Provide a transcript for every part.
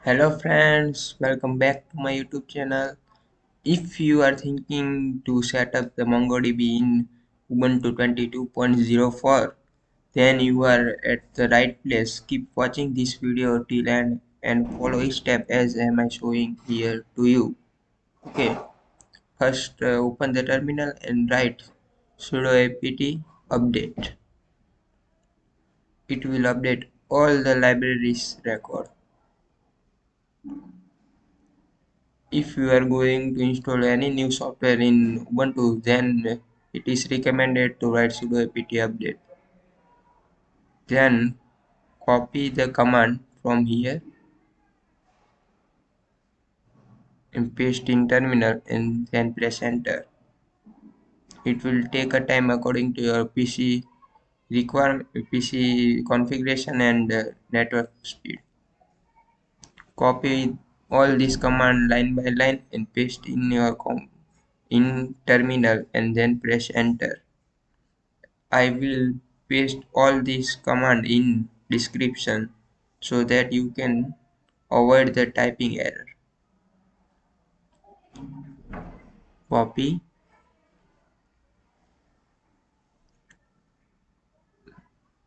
Hello friends, welcome back to my YouTube channel. If you are thinking to set up the MongoDB in Ubuntu 22.04, then you are at the right place. Keep watching this video till end and follow each step as am I showing here to you. Okay, first open the terminal and write sudo apt update. It will update all the libraries record. If you are going to install any new software in Ubuntu, then it is recommended to write sudo apt update. Then copy the command from here and paste in terminal and then press enter. It will take a time according to your PC PC configuration and network speed. Copy all this command line by line and paste in your in terminal and then press enter. I will paste all these command in description so that you can avoid the typing error. Copy,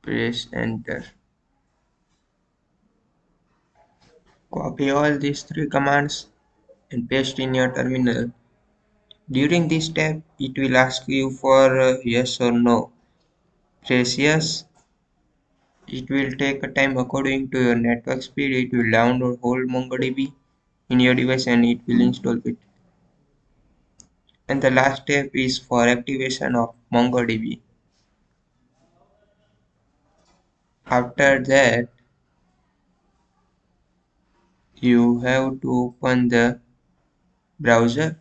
press enter. Copy all these three commands and paste in your terminal. During this step, it will ask you for yes or no. Press yes. It will take a time according to your network speed. It will download whole MongoDB in your device and it will install it. And the last step is for activation of MongoDB. After that, you have to open the browser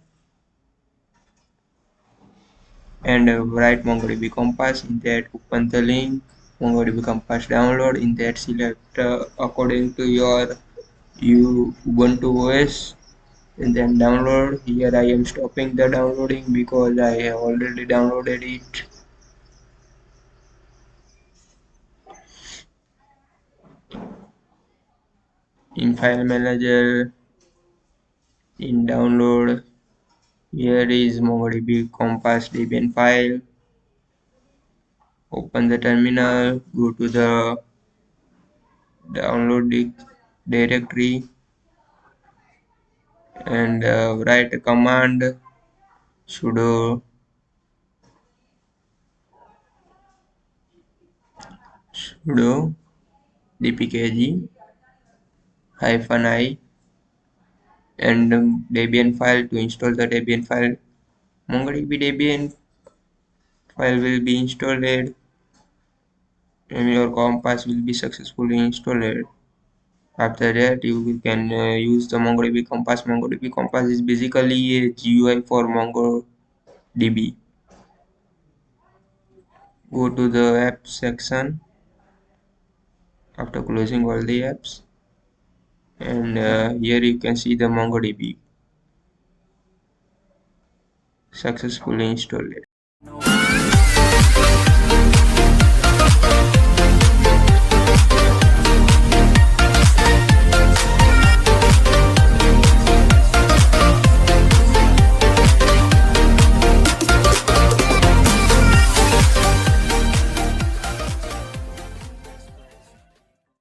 and write MongoDB Compass. In that, open the link MongoDB Compass download. In that, select according to your Ubuntu OS and then download. Here I am stopping the downloading because I have already downloaded it. In file manager, in download, here is MongoDB Compass Debian file. Open the terminal, go to the download directory and write a command sudo dpkg -i and debian file to install the debian file. MongoDB debian file will be installed and your compass will be successfully installed. After that, you can use the MongoDB Compass. MongoDB Compass is basically a GUI for MongoDB. Go to the app section after closing all the apps, and here you can see the MongoDB successfully installed.